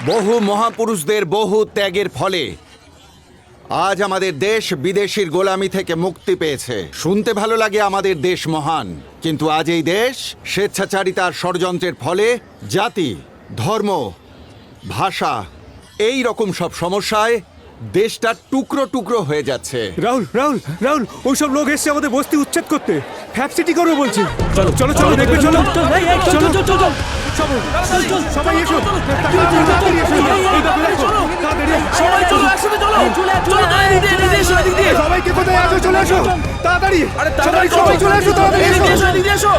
বহু মহাপুরুষদের বহু ত্যাগের ফলে আজ আমাদের দেশ বিদেশির গোলামি থেকে মুক্তি পেয়েছে। শুনতে ভালো লাগে আমাদের দেশ মহান, কিন্তু আজ এই দেশ স্বেচ্ছাচারিতার ষড়যন্ত্রের ফলে জাতি, ধর্ম, ভাষা এই রকম সব সমস্যায় দেশটা টুকরো টুকরো হয়ে যাচ্ছে। রাহুল রাহুল রাহুল ওইসব লোক এসছে আমাদের বস্তি উচ্ছেদ করতে। ফ্যাপ সিটি করবে বলছি। চলো চলো চলো দেখবে, চলো চলো চলো সবাই এসো, সবাইকে কোথায় আছো চলে এসো তাড়াতাড়ি, সবাই চলে এসো তাড়াতাড়ি এসো।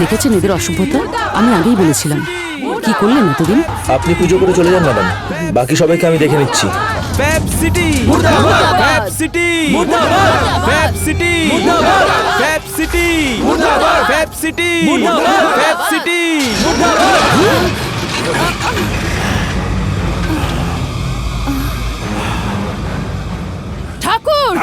দেখেছেন এদের অসভ্যতা? আমি আগেই বলেছিলাম। কি করলেন এতদিন? আপনি পুজো করে চলে যান ম্যাডাম, বাকি সবাইকে আমি দেখে নিচ্ছি। ঠাকুর,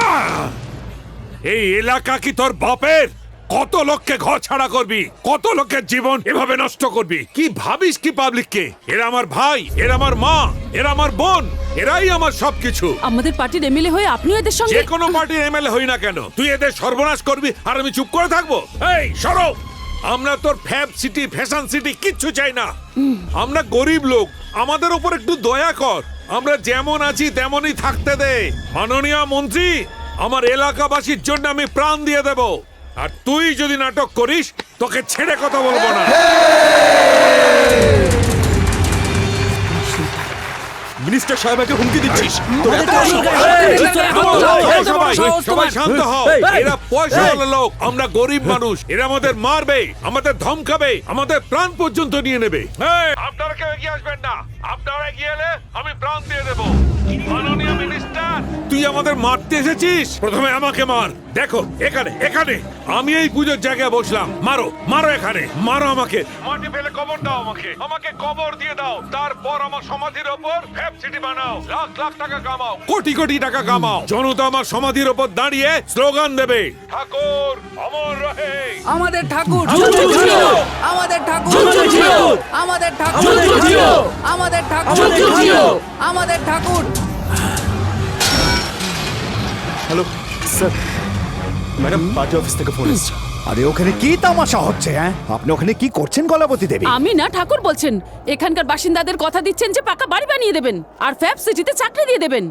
এই এলাকা কি তোর বাপের? কত লোককে ঘর ছাড়া করবি, কত লোকের জীবন এভাবে নষ্ট করবি? কি ভাবিস কি পাবলিককে? এরা আমার ভাই, এরা আমার মা, এরা আমার বোন, এরাই আমার সবকিছু। আমাদের পার্টির এমএলএ হয়ে আপনিও এদের সঙ্গে? যে কোনো পার্টির এমএলএ হই না কেন, তুই এদের সর্বনাশ করবি আর আমি চুপ করে থাকবো? এই সরো! আমরা তোর ফ্যাব সিটি, ফ্যাশন সিটি কিচ্ছু চাই না। আমরা গরিব লোক, আমাদের উপর একটু দয়া কর। আমরা যেমন আছি তেমনই থাকতে দে। মাননীয় মন্ত্রী, আমার এলাকাবাসীর জন্য আমি প্রাণ দিয়ে দেব, আর তুই যদি নাটক করিস তোকে ছেড়ে কথা বলবো না। মিনিস্টার সাহেবকে হুমকি দিচ্ছিস? সবাই শান্ত হও। এরা পয়সাওয়ালা লোক, আমরা গরিব মানুষ। এরা আমাদের মারবে, আমাদের ধমকাবে, আমাদের প্রাণ পর্যন্ত নিয়ে নেবে। আপনারা কেউ এগিয়ে আসবেন না। আপনারা এগিয়ে এলে আমি প্রাণ দিয়ে দেব। মাননীয় মিনিস্টার, তুই আমাদের মারতে এসেছিস? প্রথমে আমাকে মার। দেখো এখানে এখানে আমি এই পুজোর জায়গায় বসলাম। মারো মারো, এখানে মারো, আমাকে মাটি ফেলে কবর দাও, আমাকে কবর দিয়ে দাও। তারপর আমার সমাধির ওপর ফ্যাব সিটি বানাও, লাখ লাখ টাকা কামাও, কোটি কোটি টাকা কামাও। জনতা আমার সমাধির ওপর দাঁড়িয়ে স্লোগান দেবে, ঠাকুর অমর রহে। আমাদের ঠাকুর, আমাদের ঠাকুর, আমাদের ঠাকুর, আমাদের ঠাকুর, আমাদের ঠাকুর। Hello sir, madam party office থেকে ফোন এসেছে। আরে ওখানে কি তামাশা হচ্ছে? হ্যাঁ, আপনি ওখানে কি করছেন কলাবতী দেবী? আমি না, ঠাকুর বলছেন। এখানকার বাসিন্দাদের কথা দিচ্ছেন যে পাকা বাড়ি বানিয়ে দেবেন আর ফ্যাব সিটিতে চাকরি দিয়ে দেবেন।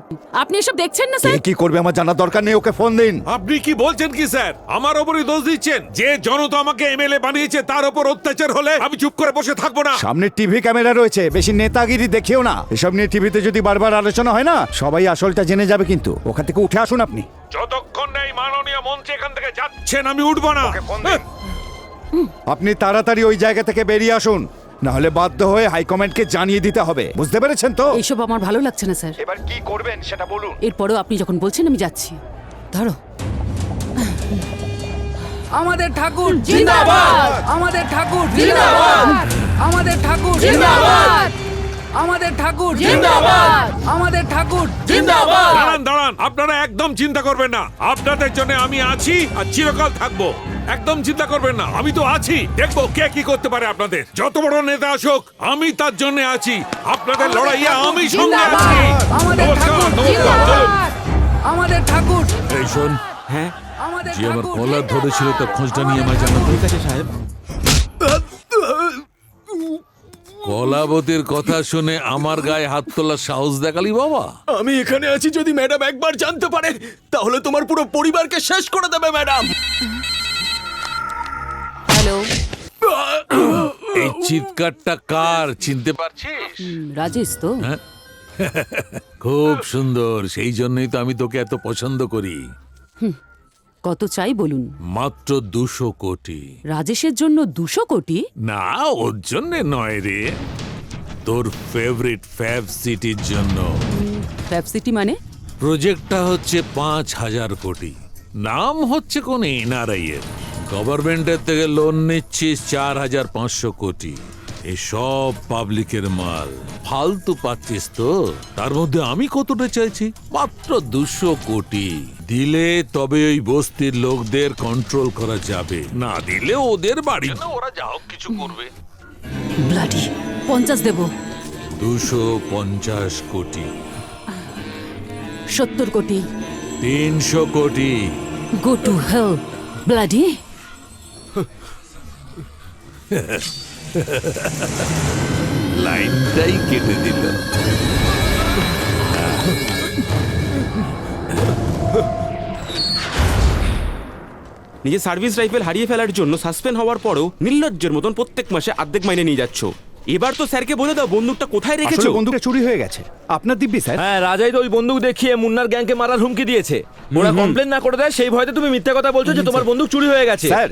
আপনি এসব দেখছেন না স্যার? কি করবে আমার জানার দরকার নেই, ওকে ফোন দিন। আপনি কি বলছেন কি স্যার? আমার ওপরই দোষ দিচ্ছেন? যে জনতা আমাকে এমএলএ বানিয়েছে তার উপর অত্যাচার হলে আমি চুপ করে বসে থাকবো না? সামনে টিভি ক্যামেরা রয়েছে, বেশি নেতাগিরি দেখিও না। এসব নিয়ে টিভিতে যদি বারবার আলোচনা হয় না, সবাই আসলটা জেনে যাবে। কিন্তু ওখান থেকে উঠে আসুন আপনি। যতক্ষণ নেই মাননীয় মন্ত্রী এখান থেকে যাচ্ছেন আমি উঠবো না। আপনি তাড়াতাড়ি ওই জায়গা থেকে বেরিয়ে আসুন, না হলে বাধ্য হয়ে হাইকমান্ডকে জানিয়ে দিতে হবে। বুঝতে পেরেছেন তো? এইসব আমার ভালো লাগছে না স্যার। এবার কি করবেন সেটা বলুন। এরপরেও আপনি যখন বলছেন আমি যাচ্ছি। ধরো। আমাদের ঠাকুর জিন্দাবাদ, আমাদের ঠাকুর জিন্দাবাদ, আমাদের ঠাকুর জিন্দাবাদ, আমাদের ঠাকুর জিন্দাবাদ, আমাদের ঠাকুর জিন্দাবাদ। দাঁড়ান দাঁড়ান, আপনারা একদম চিন্তা করবেন না। আপনাদের জন্য আমি আছি আর চিরকাল থাকবো। একদম চিন্তা করবেন না, আমি তো আছি। দেখবো কে কি করতে পারে আপনাদের। যত বড় নেতা আসুক আমি তার জন্য আছি। আপনাদের লড়াইয়ে আমি সঙ্গে আছি। আমাদের ঠাকুর জিন্দাবাদ, আমাদের ঠাকুর। এই শোন, হ্যাঁ, আমাদের যে আমার ঠাকুর কলার জিন্দাবাদ। ধরেছিল তার খোঁজটা নিয়ে আমায় জানাতে। ঠিক আছে সাহেব। কলাবতীর কথা শুনে আমার গায়ে হাত তোলার সাহস দেখালি বাবা? আমি এখানে আছি, যদি ম্যাডাম একবার জানতে পারে তাহলে তোমার পুরো পরিবারকে শেষ করে দেবে ম্যাডাম। হ্যালো, এই চিৎকারটা কার চিনতে পারছিস? রাজেশ তো? খুব সুন্দর, সেই জন্যই তো আমি তোকে এত পছন্দ করি। কত চাই বলুন? মাত্র 200 কোটি। রাজেশের জন্য 200 কোটি? না, ওর জন্য নয় রে, তোর ফেভারিট ফ্যাব সিটির জন্য। ফ্যাব সিটি মানে? প্রজেক্টটা হচ্ছে 5,000 কোটি, নাম হচ্ছে কোন এনআরআই এর। গভর্নমেন্টের থেকে লোন নিচ্ছিস 4,500 কোটি। এসব পাবলিকের মাল, ফালতু পাচ্ছিস তো। তার মধ্যে আমি কতটা চাইছি? মাত্র 200 কোটি দিলে তবে ওই বস্তির লোকদের কন্ট্রোল করা যাবে, না দিলে ওদের বাড়ি ওরা যা হোক কিছু করবে। ব্লাডি 50 দেব। 250 কোটি, 70 কোটি। 300 কোটি। Go to hell bloody. লাইনটাই কেটে দিল। নিজের সার্ভিস রাইফেল হারিয়ে ফেলার জন্য সাসপেন্ড হওয়ার পরেও নির্লজ্জের মতন প্রত্যেক মাসে অর্ধেক মাইনে নিয়ে যাচ্ছ। এবার তো স্যারকে বলে দাও বন্দুকটা কোথায় রেখেছো। বন্দুকটা চুরি হয়ে গেছে। আপনার দিব্যি স্যার। হ্যাঁ, রাজাই তো ওই বন্দুক দেখিয়ে মুন্নার গ্যাংকে মারার হুমকি দিয়েছে। ওরা কমপ্লেন না করে দেয়, সেই ভয়তে তুমি মিথ্যা কথা বলছো যে তোমার বন্দুক চুরি হয়ে গেছে। স্যার,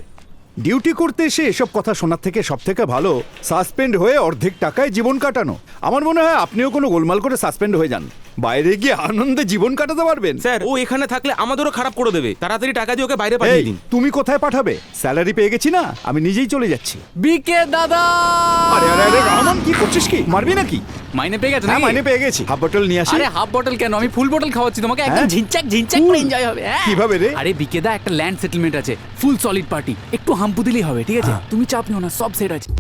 ডিউটি করতে এসে এসব কথা শোনার থেকে সব থেকে ভালো সাসপেন্ড হয়ে অর্ধেক টাকায় জীবন কাটানো। আমার মনে হয় আপনিও কোনো গোলমাল করে সাসপেন্ড হয়ে যান, বাইরে গিয়ে আনন্দে জীবন কাটাতে পারবেন। স্যার, ও এখানে থাকলে আমাদেরও খারাপ করে দেবে। তাড়াতাড়ি টাকা দিয়ে ওকে বাইরে পাঠিয়ে দিন। তুমি কোথায় পাঠাবে? স্যালারি পেয়ে গেছি না, আমি নিজেই চলে যাচ্ছি। বিকে দাদা, আরে আরে আরে রহমান, কি করছিস? কি মারবি নাকি? মাইনে পেয়ে গেছো হ্যাঁ, নাকি? মাইনে পেয়ে গেছি। হাফ বটল নিয়ে আসি। আরে হাফ বটল কেন, আমি ফুল বটল খাওয়াচ্ছি তোমাকে। একদম হ্যাঁ? ঝিনচাক ঝিনচাক করে এনজয় হবে। হ্যাঁ। কিভাবে রে? আরে বিকেদা, একটা ল্যান্ড সেটেলমেন্ট আছে, ফুল সলিড পার্টি, একটু হাম্পু দিলেই হবে, ঠিক আছে? তুমি চাপ নিও না, সব সেট আছে।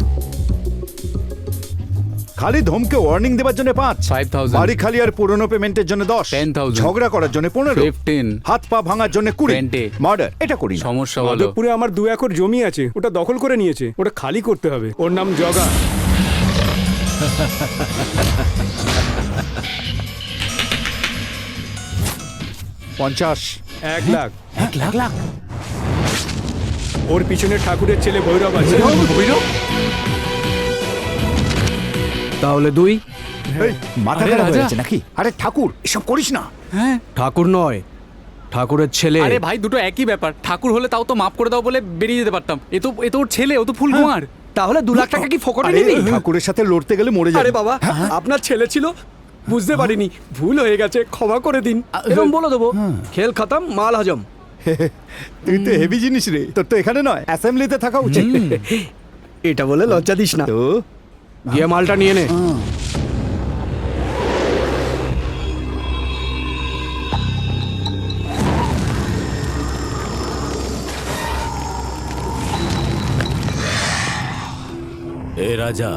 খালি ধমকে ওয়ার্নিং দেওয়ার জন্য 5, 5,000 বাড়ি খালি আর পুরনো পেমেন্টের জন্য 10, 10,000 ঝগড়া করার জন্য 15, 15 হাত পা ভাঙার জন্য 20, 20 মার্ডার এটা করি না। সমস্যা হলো মাধবপুরে আমার 2 একর জমি আছে, ওটা দখল করে নিয়েছে, ওটা খালি করতে হবে। ওর নাম জগা। $50, 1 লাখ। 1 লাখ লাখ। ওর পিছনে ঠাকুরের ছেলে ভৈরব আছে। তাহলে 2। এই, মাথা আরে খারাপ হয়ে রাজা। গেছে নাকি? আরে ঠাকুর, এসব করিস না। হ্যাঁ। ঠাকুর নয়, ঠাকুরের ছেলে। আরে ভাই, দুটো একই ব্যাপার। ঠাকুর হলে তাও তো মাফ করে দাও বলে বেরিয়ে যেতে পারতাম। এ তো ওর ছেলে, ও তো ফুল কুমার। তাহলে 2 লাখ টাকা কি ফকটে আরে, নিবি? ঠাকুরের সাথে লড়তে গেলে মরে যাবে। আরে বাবা, আপনার ছেলে ছিল, বুঝতে পারিনি, ভুল হয়ে গেছে, ক্ষমা করে দিন। এরকম বলে দেবো, খেল খতম, মাল হজম। তুই তো হেভি জিনিস রে, তোর তো এখানে নয় অ্যাসেম্বলিতে থাকা উচিত। এটা বলে লজ্জা দিস না। তো গিয়ে মালটা নিয়ে নে। এ রাজা,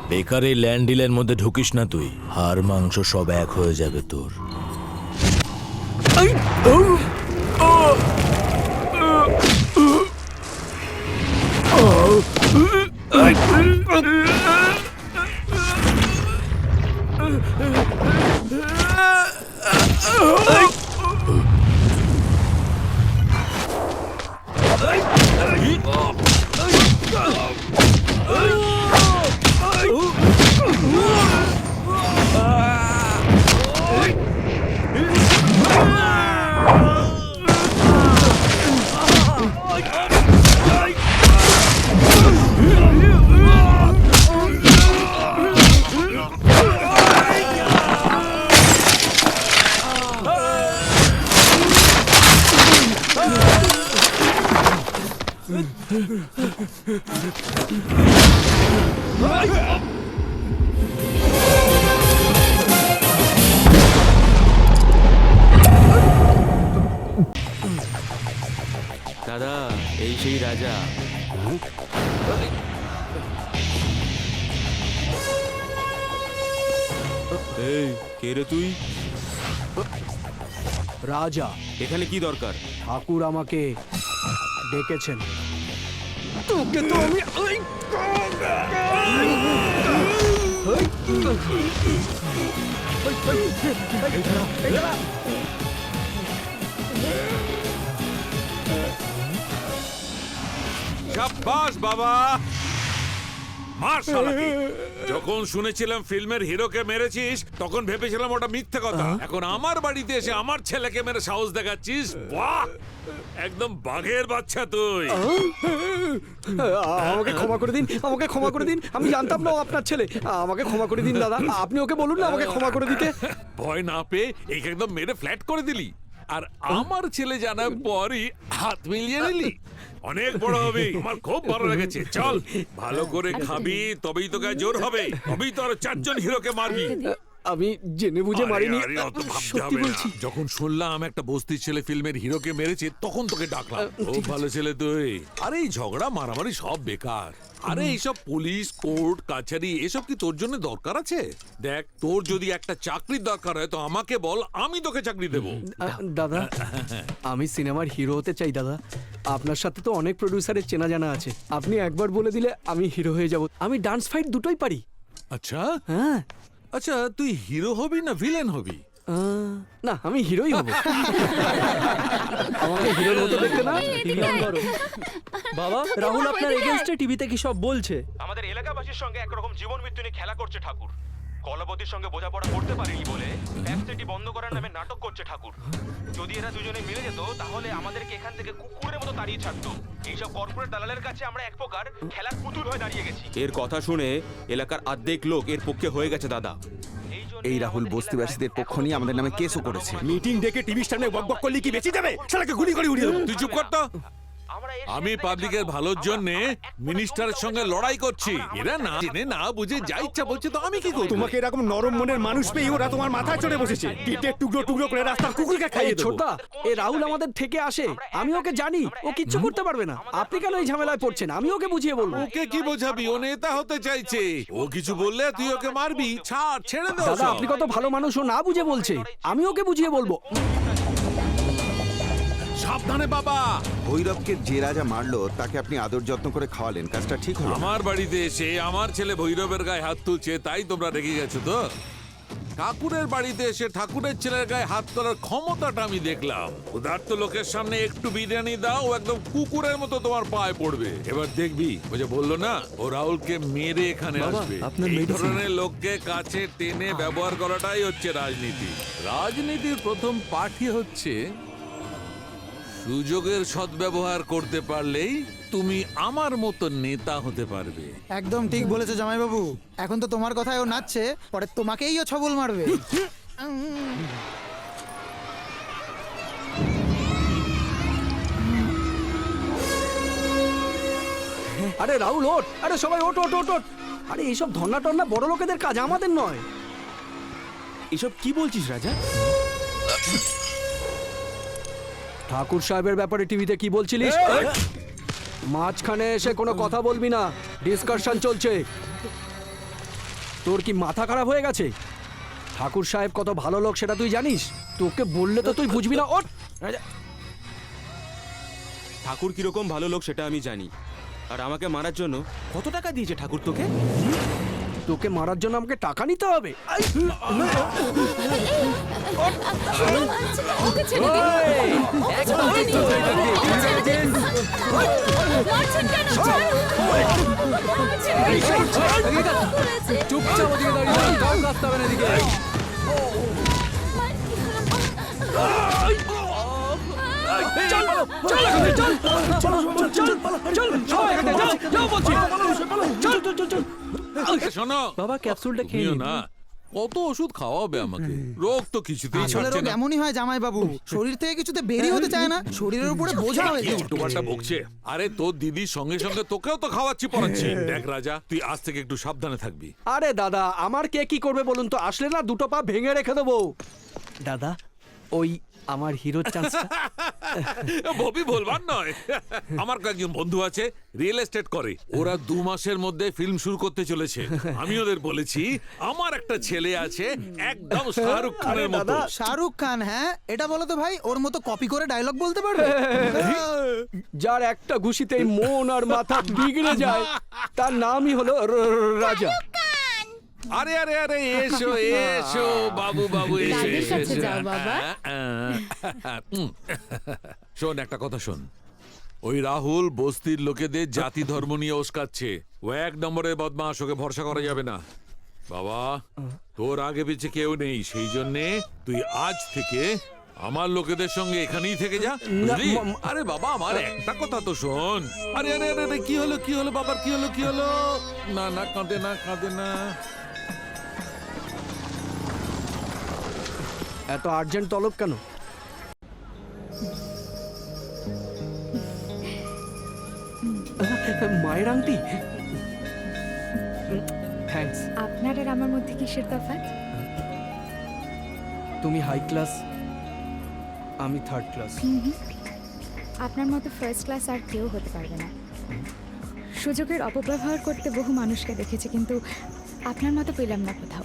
বেকার এই ল্যান্ড ডিলের মধ্যে ঢুকিস না তুই। হাড় মাংস সব এক হয়ে যাবে তোর। দাদা, এই সেই রাজা। এই, কে রে তুই? রাজা, এখানে কি দরকার? ঠাকুর আমাকে ডেকেছেন। শাবাশ বাবা, মার শালাকে। যখন শুনেছিলাম ফিল্মের হিরোকে মেরেছিস তখন ভেবেছিলাম ওটা মিথ্যে কথা। এখন আমার বাড়িতে এসে আমার ছেলেকে মেরে সাহস দেখাচ্ছিস? বাহ, একদম বাঘের বাচ্চা তুই। আমাকে ক্ষমা করে দিন, আমাকে ক্ষমা করে দিন, আমি জানতাম না ও আপনার ছেলে। আমাকে ক্ষমা করে দিন দাদা, আপনি ওকে বলুন না আমাকে ক্ষমা করে দিতে। ভয় না পেয়ে এই একদম মেরে ফ্ল্যাট করে দিলি, আর আমার ছেলে জানার পরই হাত মিলিয়ে নিলি। অনেক বড় হবে, আমার খুব ভালো লেগেছে। চল, ভালো করে খাবি, তবেই তোকে জোর হবে, তবেই তো আর 4 জন হিরোকে মারবি। আমি জেনে বুঝে মারিনি, আরে, অত ভাবতে সত্যি হবে না। বলছি। যখন শুনলাম একটা বস্তির ছেলে ফিল্মের হিরোকে মেরেছে তখন তোকে ডাকলাম। খুব ভালো ছেলে তুই। আরে এই ঝগড়া মারামারি সব বেকার। আরে এইসব পুলিশ কোর্ট কাছারি এসব কি তোর জন্য দরকার আছে? দেখ, তোর যদি একটা চাকরির দরকার হয় তো আমাকে বল, আমি তোকে চাকরি দেবো। দাদা, আমি সিনেমার হিরো হতে চাই দাদা। আপনার সাথে তো অনেক প্রডিউসারের চেনা জানা আছে, আপনি একবার বলে দিলে আমি হিরো হয়ে যাব। আমি ডান্স ফাইট দুটোই পারি। আচ্ছা হ্যাঁ, আচ্ছা, তুই হিরো হবি না ভিলেন হবি? না আমি হিরোই হব। আমাকে হিরোর মতো দেখতে না? বাবা, রাহুল আপনার এগেইনস্টে টিভিতে কি সব বলছে? আমাদের এলাকাবাসীর সঙ্গে একরকম জীবন মৃত্যু নিয়ে খেলা করছে ঠাকুর। কলাবতীর সঙ্গে বোঝাপড়া করতে পারেনি বলে ফ্যাক্টরি বন্ধ করার নামে নাটক করছে ঠাকুর। যদি এরা দুজনে মিলে যেত তাহলে আমাদেরকে এখান থেকে কুকুরের মতো তাড়িয়ে ছাড়তো। এইসব কর্পোরেট দালালের কাছে আমরা এক প্রকার খেলার পুতুল হয়ে দাঁড়িয়ে গেছি। এর কথা শুনে এলাকার অর্ধেক লোক এর পক্ষে হয়ে গেছে দাদা। এই রাহুল বস্তিবাসীদের পক্ষ নিয়ে আমাদের নামে কেসও করেছে। মিটিং ডেকে টিভি স্ট্যান্ডে বকবক করলে কি বেঁচে যাবে? শালাকে গুলি করে উড়িয়ে দেবো। তুই চুপ কর তো। আমি পাবলিকের ভালোর জন্য মিনিস্টারের সঙ্গে লড়াই করছি। এরা না জেনে না বুঝে যা ইচ্ছা বলছে, তো আমি কি করব? তোমাকে এরকম নরম মনের মানুষ পেয়ে ওরা তোমার মাথায় চড়ে বসেছে। কেটে টুকরো টুকরো করে রাস্তার কুকুরকে খাইয়ে দেবো। ছোটদা, এই রাহুল আমাদের থেকে আসে, আমি ওকে জানি, ও কিচ্ছু করতে পারবে না। আপনি কেন এই ঝামেলায় পড়ছেন? আমি ওকে বুঝিয়ে বলবো। ওকে কি বোঝাবি? ও নেতা হতে চাইছে। ও কিছু বললে তুই ওকে মারবি? ছাড়, ছেড়ে দাও। দাদা, আপনি কত ভালো মানুষ, ও না বুঝে বলছে, আমি ওকে বুঝিয়ে বলবো। সাবধানে বাবা। ভৈরবকে যে রাজা মারলো তাকে আপনি আদর যত্ন করে খাওয়ালেন, কাজটা ঠিক হলো না। আমার বাড়িতে এসে আমার ছেলে ভৈরবের গায়ে হাত তুলছে, তাই তোমরা রেগে গেছো তো? ঠাকুরের বাড়িতে এসে ঠাকুরের ছেলের গায়ে হাত তোলার ক্ষমতাটা আমি দেখলাম। উদার্ত লোকের সামনে একটু বিরিয়ানি দাও, ও একদম কুকুরের মতো তোমার পায়ে পড়বে। এবার দেখবি, ও যে বললো না ও রাহুলকে মেরে এখানে আসবে। এই ধরনের লোককে কাছে টেনে ব্যবহার করাটাই হচ্ছে রাজনীতি। রাজনীতির প্রথম পাঠই হচ্ছে সুযোগের সদ্ব্যবহার করতে পারলেই তুমি আমার মতো নেতা হতে পারবে। একদম ঠিক বলেছো জামাইবাবু। এখন তো তোমার কথায় ও নাচছে, পরে তোমাকেই ও ছবল মারবে। আরে রাহুল ওঠ, আরে সবাই ওঠ ওঠ ওঠ ওঠ। আরে এইসব ধর্না টর্না বড় লোকেদের কাজ, আমাদের নয়। এসব কি বলছিস রাজা? ঠাকুর সাহেবের ব্যাপারে টিভিতে কি বলছিলিস? মাঝখানে এসে কোনো কথা বলবি না, ডিসকাশন চলছে। তোর কি মাথা খারাপ হয়ে গেছে? ঠাকুর সাহেব কত ভালো লোক সেটা তুই জানিস? তোকে বললে তো তুই বুঝবি না। ওঠ। ঠাকুর কিরকম ভালো লোক সেটা আমি জানি। আর আমাকে মারার জন্য কত টাকা দিয়েছে ঠাকুর তোকে? তোকে মারার জন্য আমাকে টাকা নিতে হবে? ওকে ছেড়ে দিন। একদম ছেড়ে দিন। মারছেন কেন? চুপচাপ ওদিকে দাঁড়িয়ে কাউ কাঁদতে হবে না এদিকে। চল চল চল চল চল চল সবাই এখান থেকে যাও, যাও বলছি। চল চল চল চল। শোনো বাবা, ক্যাপসুলটা খেয়ে তুমিও নিন। না, কত ওষুধ খাওয়াবে আমাকে? রোগ তো কিছুতেই আসলে ছাড়ছে রোগ না। এমনই হয় জামাইবাবু, শরীর থেকে কিছুতে বেরিয়ে হতে চায় না, শরীরের উপরে বোঝা হয়ে কি যায়। উল্টোপাল্টা বকছে? আরে তোর দিদির সঙ্গে সঙ্গে তোকেও তো খাওয়াচ্ছি পড়াচ্ছি। দেখ রাজা, তুই আজ থেকে একটু সাবধানে থাকবি। আরে দাদা, আমার কে কি করবে বলুন তো? আসলে না দুটো পা ভেঙে রেখে দেবো। দাদা, ওই আমার হিরোর চান্সটা। ববি বলবার নয়, আমার কয়েকজন বন্ধু আছে রিয়েল এস্টেট করে। ওরা 2 মাসের মধ্যে ফিল্ম শুরু করতে চলেছে। আমি ওদের বলেছি আমার একটা ছেলে আছে একদম শাহরুখ খানের মতো। শাহরুখ খান? হ্যাঁ, এটা বলো তো ভাই, ওর মতো কপি করে ডায়লগ বলতে পারবে? যার একটা ঘুষিতেই মন আর মাথা বিগড়ে যায়, তার নামই হলো রাজা। আরে আরে আরে এসো এসো বাবু বাবু এসো দাদির এসো কাছে এসো। যাও বাবা। শোন, একটা কথা শোন। ওই রাহুল বস্তির লোকেদের জাতি ধর্ম নিয়ে ওস্কাচ্ছে। ও 1 নম্বরের বদমাশ, ওকে ভরসা করা যাবে না। বাবা, তোর আগে পিছে কেউ নেই, সেই জন্যে তুই আজ থেকে আমার লোকেদের সঙ্গে এখানেই থেকে যা, বুঝলি? আরে বাবা, আমার একটা কথা তো শোন। আরে আরে আরে আরে, কি হলো বাবার, কি হলো? না না, কাঁদে না। এত আর্জেন্ট তলব কেন? মায়ের আংটি। থ্যাঙ্কস। আপনার আর আমার মধ্যে কিসের তফাৎ? তুমি হাই ক্লাস, আমি 3rd ক্লাস। আপনার মতো ফার্স্ট ক্লাস আর কেউ হতে পারবে না। সুযোগের অপব্যবহার করতে বহু মানুষকে দেখেছি, কিন্তু আপনার মতো পেলাম না কোথাও।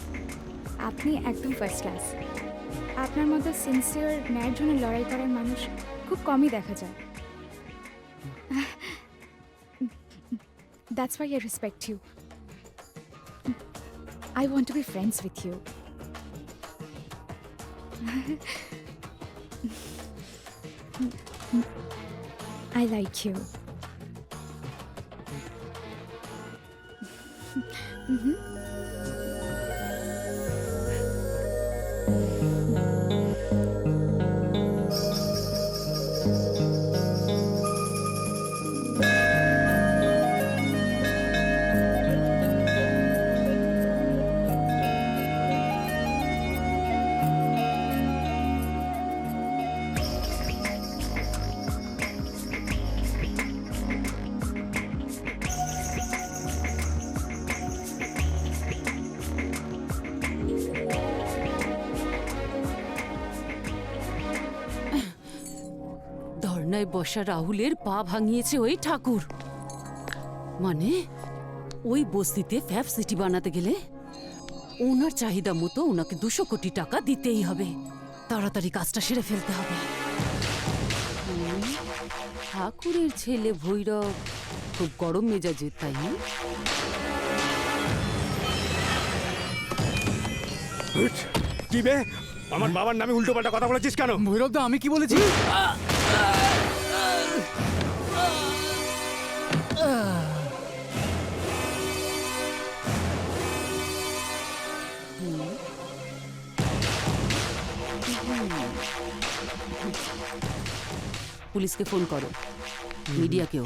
আপনি একদম ফার্স্ট ক্লাস। আপনার মতো সিনসিয়ার ন্যায়ের জন্য লড়াই করার মানুষ খুব কমই দেখা যায়। That's why I respect you. I want to be friends with you. I like you. ধর্নায় বসা রাহুলের পা ভাঙিয়েছে ওই ঠাকুর। মানে ওই বস্তিতে ফ্যাব সিটি বানাতে গেলে ওনার চাহিদা মতো ওনাকে 200 কোটি টাকা দিতেই হবে। তাড়াতাড়ি কাজটা সেরে ফেলতে হবে। ঠাকুরের ছেলে ভৈরব খুব গরম মেজাজের, তাই না? কি বে, আমার বাবার নামে উল্টোপাল্টা কথা বলেছিস কেন? ভৈরব দা, আমি কি বলেছি? পুলিশকে ফোন করো, মিডিয়াকেও।